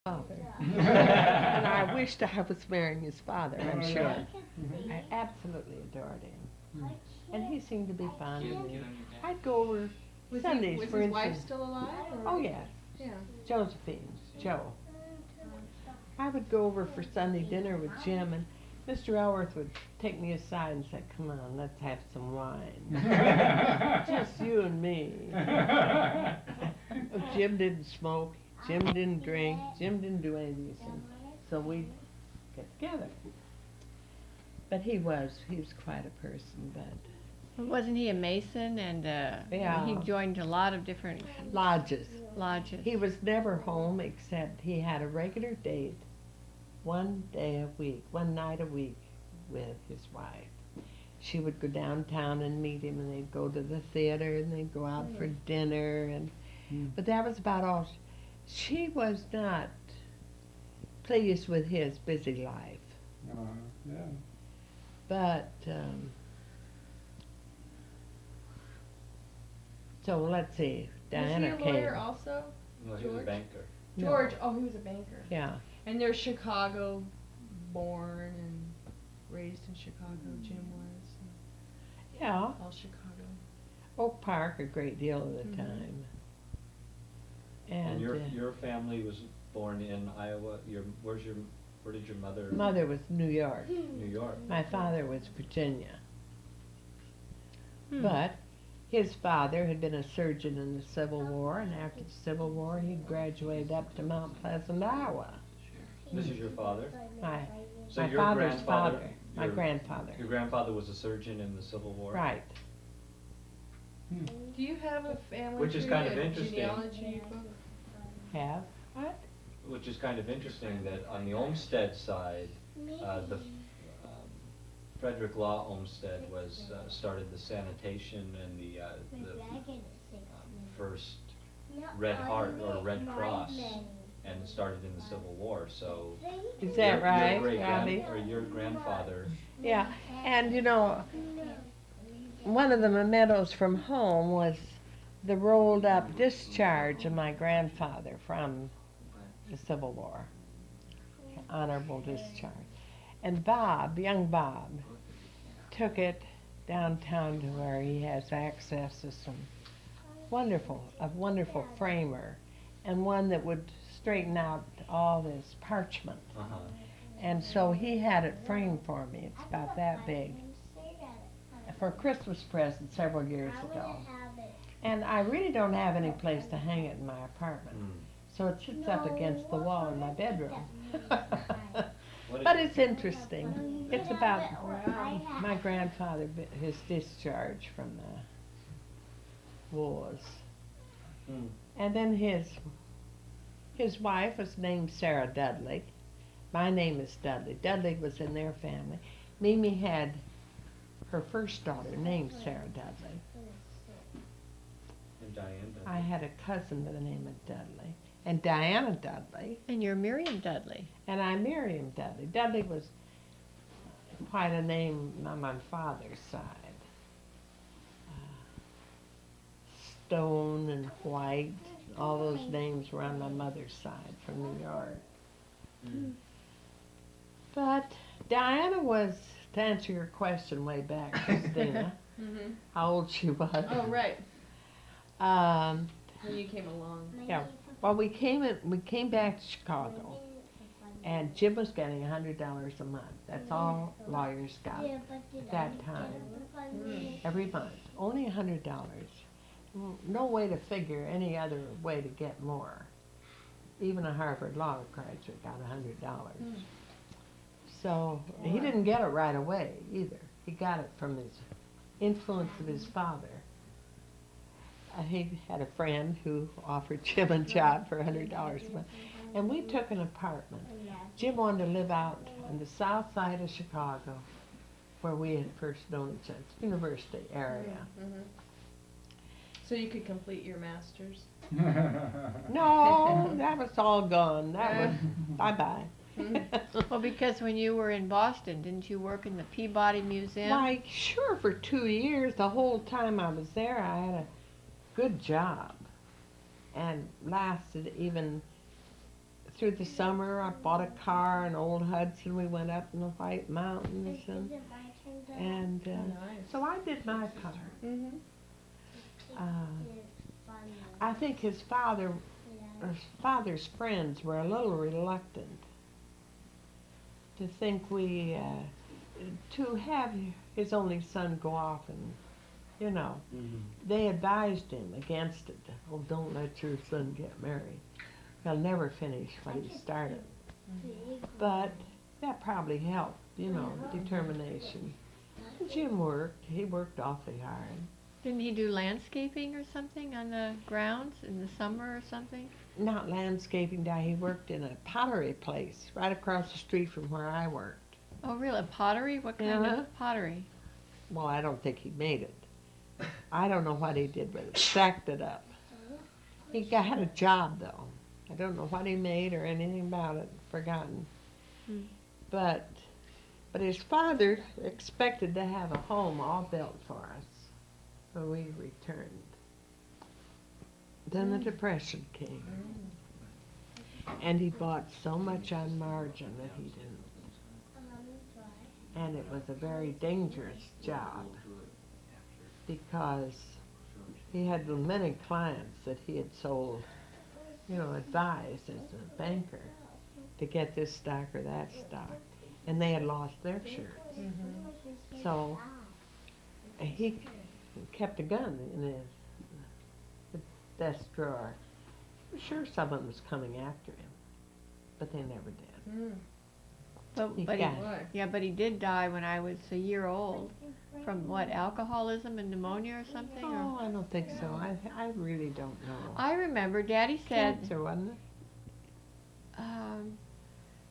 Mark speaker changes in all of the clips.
Speaker 1: father. And I wished I was marrying his father, I'm sure. I absolutely adored him. And he seemed to be fond of me. I'd go over Sundays,
Speaker 2: was
Speaker 1: for
Speaker 2: his wife
Speaker 1: instance.
Speaker 2: still alive?
Speaker 1: Oh, yes.
Speaker 2: Yeah.
Speaker 1: Josephine, Joe. I would go over for Sunday dinner with Jim, and Mr. Elworth would take me aside and say, "Come on, let's have some wine. Just you and me." Jim didn't smoke, Jim didn't drink, Jim didn't do any of these things. So we'd get together. But he was quite a person, but
Speaker 3: Wasn't he a Mason and
Speaker 1: Yeah.
Speaker 3: he joined a lot of different
Speaker 1: lodges.
Speaker 3: lodges?
Speaker 1: He was never home except he had a regular date one day a week, one night a week with his wife. She would go downtown and meet him, and they'd go to the theater, and they'd go out for dinner, and but that was about all. She was not pleased with his busy life,
Speaker 4: Yeah.
Speaker 1: but so let's see. Dianna
Speaker 2: Was he a lawyer
Speaker 1: came.
Speaker 2: also?
Speaker 5: No, he was a
Speaker 2: George?
Speaker 5: banker.
Speaker 1: No.
Speaker 2: George, oh, he was a banker.
Speaker 1: Yeah.
Speaker 2: And they're Chicago born and raised in Chicago, Jim was.
Speaker 1: Yeah.
Speaker 2: All Chicago.
Speaker 1: Oak Park a great deal of the time.
Speaker 5: And
Speaker 1: And
Speaker 5: your family was born in Iowa. Where did your mother?
Speaker 1: mother was New York.
Speaker 5: New York.
Speaker 1: My father was Virginia.
Speaker 3: Hmm.
Speaker 1: But his father had been a surgeon in the Civil War, and after the Civil War, he graduated up to Mount Pleasant, Iowa.
Speaker 5: This is your father.
Speaker 1: My,
Speaker 5: So
Speaker 1: my
Speaker 5: your
Speaker 1: father's
Speaker 5: grandfather,
Speaker 1: father, my
Speaker 5: your-
Speaker 1: grandfather.
Speaker 5: Your grandfather was a surgeon in the Civil War.
Speaker 1: Right.
Speaker 2: Do you have a family
Speaker 5: Which is
Speaker 2: tree,
Speaker 5: kind of
Speaker 2: a
Speaker 5: interesting.
Speaker 2: genealogy book?
Speaker 1: Have? What?
Speaker 5: Which is kind of interesting that on the Olmsted side, the Frederick Law Olmsted was started the sanitation and the first Red Heart or Red Cross, and started in the Civil War. So
Speaker 1: Is that right,
Speaker 5: your
Speaker 1: Robbie?
Speaker 5: or your grandfather.
Speaker 1: Yeah, and you know, one of the mementos from home was the rolled up discharge of my grandfather from the Civil War. Honorable discharge. And Bob, young Bob, took it downtown to where he has access to some a wonderful framer, and one that would straighten out all this parchment.
Speaker 5: Uh-huh.
Speaker 1: And so he had it framed for me. It's about that big. For a Christmas present several years ago. And I really don't have any place to hang it in my apartment. So it sits up against the wall in my bedroom. But it's interesting. It's about my grandfather, his discharge from the wars. And then his wife was named Sarah Dudley. My name is Dudley. Dudley was in their family. Mimi had her first daughter named Sarah Dudley.
Speaker 5: And Diane.
Speaker 1: I had a cousin by the name of Dudley. And Dianna Dudley.
Speaker 3: And you're Miriam Dudley.
Speaker 1: And I'm Miriam Dudley. Dudley was quite a name on my father's side. Stone and White, all those names were on my mother's side from New York. But Diana was, to answer your question way back, Christina, how old she was.
Speaker 2: Oh, right.
Speaker 1: Um,
Speaker 2: When you came along.
Speaker 1: yeah. Well, we came back to Chicago, and Jim was getting $100 a month. That's all lawyers got at that time, every month. Only $100. No way to figure any other way to get more. Even a Harvard Law graduate got $100. So he didn't get it right away either. He got it from his influence of his father. He had a friend who offered Jim a job for $100 a month. And we took an apartment. Jim wanted to live out on the south side of Chicago, where we had first known each other, University area.
Speaker 2: So you could complete your master's.
Speaker 1: No, that was all gone. That was bye-bye.
Speaker 3: Well, because when you were in Boston, didn't you work in the Peabody Museum?
Speaker 1: Why, sure, for 2 years, the whole time I was there, I had a good job, and lasted even through the summer, I bought a car, an old Hudson. We went up in the White Mountains, and
Speaker 2: Nice.
Speaker 1: so I did my part.
Speaker 2: Mhm.
Speaker 1: I think his father's friends were a little reluctant to think to have his only son go off and, they advised him against it. Oh, don't let your son get married. He'll never finish what he started. But that probably helped, determination. Jim worked. He worked awfully hard.
Speaker 3: Didn't he do landscaping or something on the grounds in the summer or something?
Speaker 1: Not landscaping, he worked in a pottery place right across the street from where I worked.
Speaker 3: Oh, really? Pottery? What kind of pottery?
Speaker 1: Well, I don't think he made it. I don't know what he did with it. Stacked it up. He had a job, though. I don't know what he made or anything about it. Forgotten. But his father expected to have a home all built for us when we returned. Then the Depression came. And he bought so much on margin that he didn't. And it was a very dangerous job because he had many clients that he had sold, advised as a banker to get this stock or that stock. And they had lost their shirts. So he kept a gun in his desk drawer. I'm sure someone was coming after him, but they never did.
Speaker 3: But he did die when I was a year old from what, alcoholism and pneumonia or something?
Speaker 1: Oh, I don't think so. I really don't know.
Speaker 3: I remember Daddy said,
Speaker 1: Cancer, wasn't it?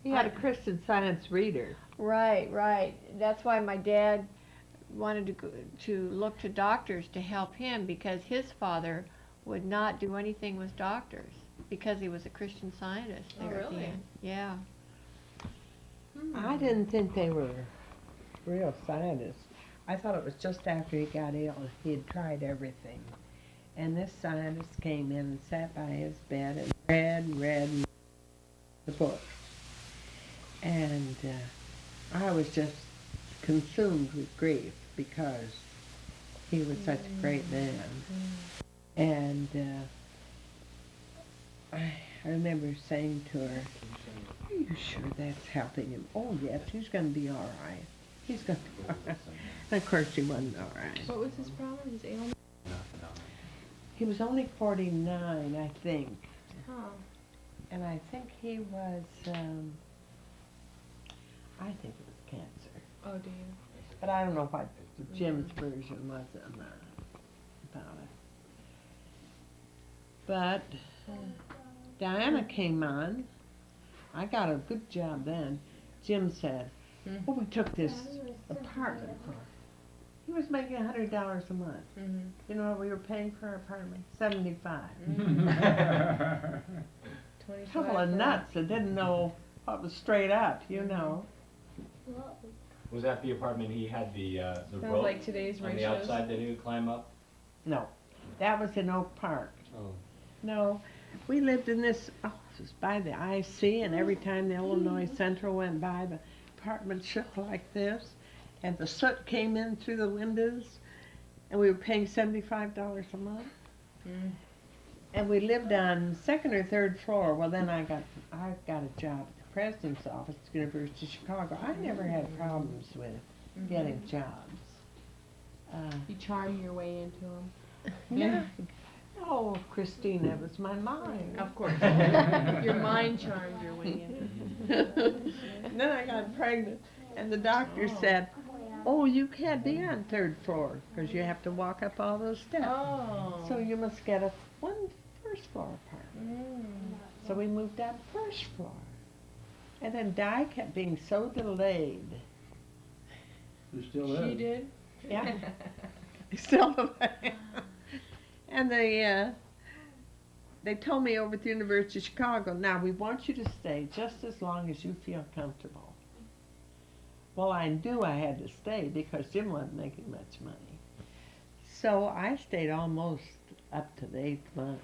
Speaker 1: He had a Christian Science reader.
Speaker 3: Right. That's why my dad wanted to look to doctors to help him, because his father would not do anything with doctors because he was a Christian Scientist.
Speaker 2: Oh, really?
Speaker 3: Yeah.
Speaker 1: I didn't think they were real scientists. I thought it was just after he got ill. He had tried everything. And this scientist came in and sat by his bed and read the book. And I was just consumed with grief because he was such a great man. And I remember saying to her, "Are you sure that's helping him?" "Oh, yes, he's going to be all right. He's going to be all right." And of course, he wasn't all right.
Speaker 2: What was his problem? His ailment?
Speaker 1: He was only 49, I think.
Speaker 2: Huh.
Speaker 1: And I think he was, I think it was cancer.
Speaker 2: Oh, do you?
Speaker 1: But I don't know what Jim's version was on about it. But Dianna came on. I got a good job then. Jim said, "Oh, we took this apartment for." He was making $100 a month. You know what we were paying for our apartment? $75. A couple of nuts that didn't know what was straight up,
Speaker 5: Was that the apartment he had the
Speaker 2: Sounds
Speaker 5: rope
Speaker 2: like today's
Speaker 5: on the
Speaker 2: ratios.
Speaker 5: outside that he would climb up?
Speaker 1: No, that was in Oak Park.
Speaker 5: Oh.
Speaker 1: No, we lived in this, this was by the IC, and every time the Illinois Central went by, the apartment shook like this, and the soot came in through the windows, and we were paying $75 a month. And we lived on second or third floor. Well, then I got a job at the president's office at the University of Chicago. I never had problems with getting jobs.
Speaker 2: You charm your way into them.
Speaker 1: Yeah. Oh, Christina, it was my mind.
Speaker 2: Of course. Your mind charmed your way into it.
Speaker 1: And then I got pregnant, and the doctor said, "Oh, you can't be on third floor because you have to walk up all those steps.
Speaker 2: Oh.
Speaker 1: So you must get a first floor apartment." So we moved down first floor. And then Di kept being so delayed.
Speaker 4: You still
Speaker 2: She
Speaker 4: is.
Speaker 2: did?
Speaker 1: Yeah. Still delayed. And they told me over at the University of Chicago, "Now we want you to stay just as long as you feel comfortable." Well, I knew I had to stay because Jim wasn't making much money. So I stayed almost up to the 8th month.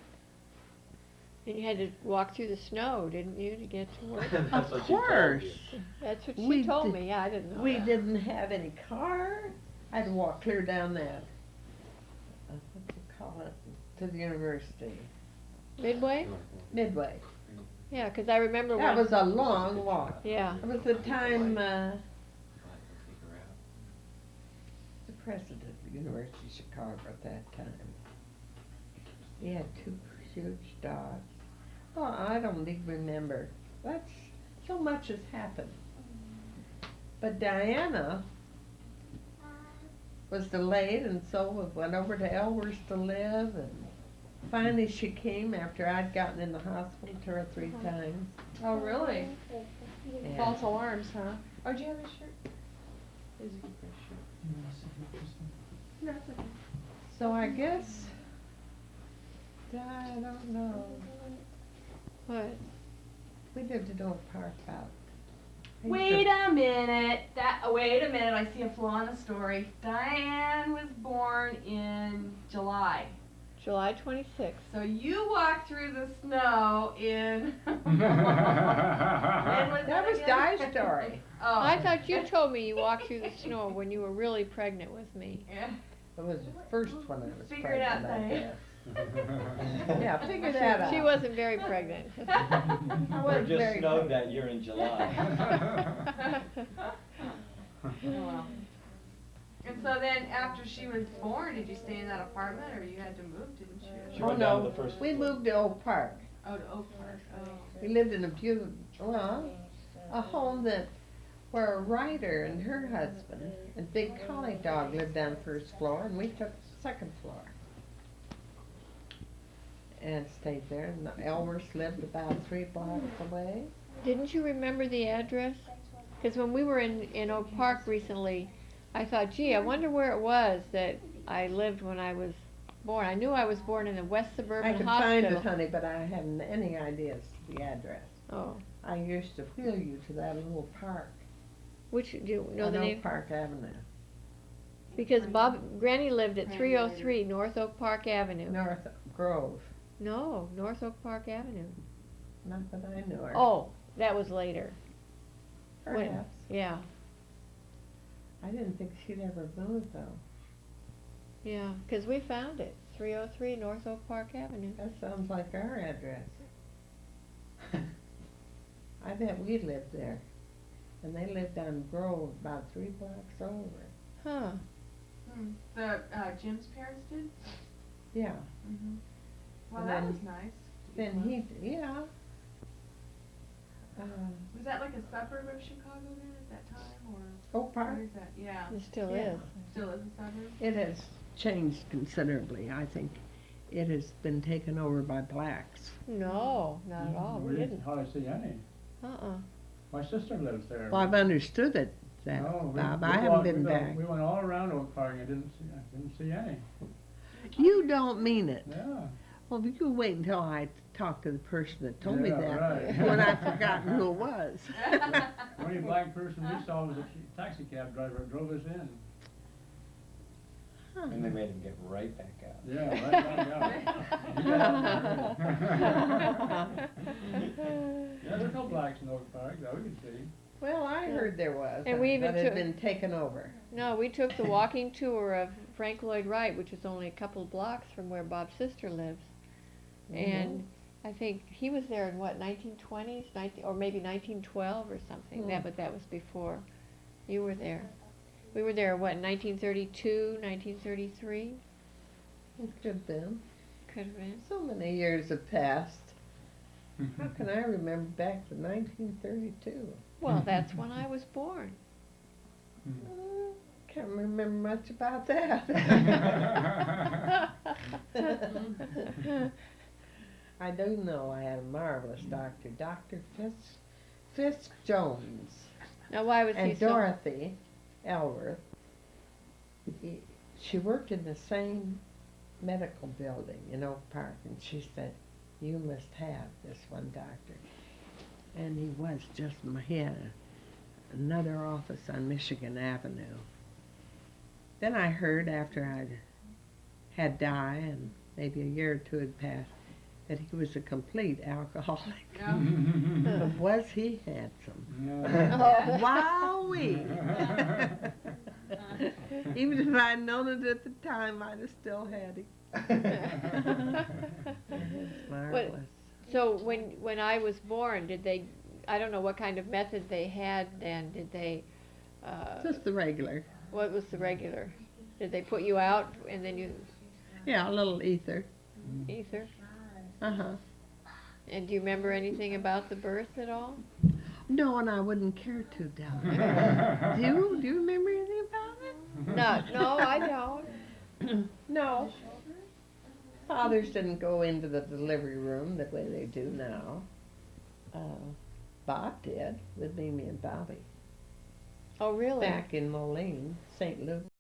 Speaker 3: And you had to walk through the snow, didn't you, to get to work?
Speaker 5: That's
Speaker 1: Of
Speaker 5: what she told
Speaker 1: course.
Speaker 5: you.
Speaker 3: That's what
Speaker 1: We
Speaker 3: she told
Speaker 1: did-
Speaker 3: me. Yeah, I didn't know
Speaker 1: We
Speaker 3: that.
Speaker 1: didn't have any car. I had to walk clear down that, what do you call it, to the university.
Speaker 3: Midway?
Speaker 1: Midway.
Speaker 3: Yeah, 'cause I remember
Speaker 1: That
Speaker 3: when.
Speaker 1: was a long walk.
Speaker 3: Yeah.
Speaker 1: It was the time, the president of the University of Chicago at that time. He had 2 huge dogs. Oh, I don't even remember. That's, so much has happened. But Dianna was delayed, and so we went over to Elworth to live, and finally she came after I'd gotten in the hospital 2 or 3 times.
Speaker 2: Oh, really?
Speaker 1: Yeah.
Speaker 2: False alarms, huh? Oh, do you have a shirt? Is it a shirt? No, it's okay.
Speaker 1: So I guess, I don't know.
Speaker 3: What?
Speaker 1: We lived in Oak Park about.
Speaker 6: Wait a minute. Wait a minute. I see a flaw in the story. Diane was born in July.
Speaker 3: July 26th.
Speaker 6: So you walked through the snow in. When was
Speaker 1: That was
Speaker 6: again?
Speaker 1: Di's story.
Speaker 6: Oh.
Speaker 3: I thought you told me you walked through the snow when you were really pregnant with me.
Speaker 6: Yeah.
Speaker 1: It was the first one I was
Speaker 6: Figure it out,
Speaker 1: pregnant, I
Speaker 6: Diane.
Speaker 1: guess. Yeah, figure that out.
Speaker 3: She wasn't very pregnant.
Speaker 1: I
Speaker 5: Or
Speaker 1: wasn't
Speaker 5: just
Speaker 1: very
Speaker 5: snowed
Speaker 1: pregnant.
Speaker 5: that year in July.
Speaker 6: Oh, well. And so then, after she was born, did you stay in that apartment, or you had to move, didn't you?
Speaker 5: She
Speaker 1: Oh,
Speaker 5: went down
Speaker 1: no,
Speaker 5: to the first
Speaker 1: we
Speaker 5: floor.
Speaker 1: moved to Oak Park.
Speaker 6: Oh, to Oak Park. Oh.
Speaker 1: We lived in a beautiful, well, a home that, where a writer and her husband and big collie dog lived on the first floor, and we took the 2nd floor. And stayed there, and Elworth lived about 3 blocks away.
Speaker 3: Didn't you remember the address? Because when we were in Oak Park recently, I thought, gee, I wonder where it was that I lived when I was born. I knew I was born in the West Suburban
Speaker 1: I could
Speaker 3: Hospital.
Speaker 1: find it, honey, but I haven't any idea as to the address.
Speaker 3: Oh,
Speaker 1: I used to wheel you to that little park
Speaker 3: which, do you know
Speaker 1: on
Speaker 3: the
Speaker 1: Oak
Speaker 3: name?
Speaker 1: Park Avenue,
Speaker 3: Because Granny lived at 303 North Oak Park Avenue.
Speaker 1: North Grove.
Speaker 3: No, North Oak Park Avenue.
Speaker 1: Not that I knew her.
Speaker 3: Oh, that was later. when-
Speaker 1: Perhaps.
Speaker 3: Yeah,
Speaker 1: I didn't think she'd ever moved though.
Speaker 3: yeah, because we found it, 303 North Oak Park Avenue.
Speaker 1: That sounds like our address. I bet we lived there. And they lived on Grove about 3 blocks over.
Speaker 3: Huh.
Speaker 6: Hmm. The Jim's parents did.
Speaker 1: Yeah.
Speaker 6: Mm-hmm. Well,
Speaker 1: And
Speaker 6: that
Speaker 1: then-
Speaker 6: was nice.
Speaker 1: Then yeah.
Speaker 6: Was that like a suburb of Chicago then at that time, or
Speaker 1: Oak Park.
Speaker 6: where is that? Yeah.
Speaker 3: It still
Speaker 1: Yeah.
Speaker 3: is.
Speaker 6: Still is a suburb.
Speaker 1: It has changed considerably. I think it has been taken over by blacks.
Speaker 3: No, not at all, we
Speaker 4: We
Speaker 3: didn't.
Speaker 4: hardly see any.
Speaker 3: Uh-uh.
Speaker 4: My sister lives there.
Speaker 1: Well, I've understood it, that,
Speaker 4: No,
Speaker 1: Bob.
Speaker 4: we
Speaker 1: I haven't
Speaker 4: walked-
Speaker 1: been
Speaker 4: we
Speaker 1: back.
Speaker 4: We went all around Oak Park and I didn't see any.
Speaker 1: You don't mean it.
Speaker 4: Yeah.
Speaker 1: Well, you wait until I talk to the person that told me
Speaker 4: Yeah,
Speaker 1: that,
Speaker 4: right.
Speaker 1: when I've forgotten who it was.
Speaker 4: The only black person we saw was a taxi cab driver that drove us in.
Speaker 1: Huh.
Speaker 5: And they made him get right back out.
Speaker 4: Yeah, right back out. You got out there. Yeah, there's no blacks in Oak Park that we can see.
Speaker 1: Well, I heard there was,
Speaker 3: And we even
Speaker 1: but it had
Speaker 3: took-
Speaker 1: been taken over.
Speaker 3: No, we took the walking tour of Frank Lloyd Wright, which is only a couple of blocks from where Bob's sister lives. And I think he was there in what, 1920s, or maybe 1912 or something.
Speaker 1: Hmm.
Speaker 3: But that was before you were there. We were there, what, 1932, 1933?
Speaker 1: It could have been.
Speaker 3: Could have been.
Speaker 1: So many years have passed. How can I remember back to 1932?
Speaker 3: Well, that's when I was born.
Speaker 1: Can't remember much about that. I do know I had a marvelous doctor, Dr. Fitzjones,
Speaker 3: Now, why was he
Speaker 1: and
Speaker 3: so...
Speaker 1: Dorothy Elworth. She worked in the same medical building in Oak Park, and she said, "You must have this one doctor." And he was just, he had another office on Michigan Avenue. Then I heard after I'd had Di and maybe a year or two had passed, that he was a complete alcoholic.
Speaker 6: No.
Speaker 1: But was he handsome?
Speaker 3: Oh.
Speaker 1: Wowee! Even if I'd known it at the time, I'd have still had him. It's marvelous.
Speaker 3: So when I was born, did they, I don't know what kind of method they had then, did they,
Speaker 1: Just the regular.
Speaker 3: what was the regular? Did they put you out and then you,
Speaker 1: Yeah, a little ether.
Speaker 3: ether?
Speaker 1: Uh-huh.
Speaker 3: And do you remember anything about the birth at all?
Speaker 1: No, and I wouldn't care to, Della. Do you remember anything about it?
Speaker 3: No, I don't.
Speaker 1: No. Fathers didn't go into the delivery room the way they do now. Bob did with Mimi and Bobby
Speaker 3: Oh, really?
Speaker 1: back in Moline, St. Luke.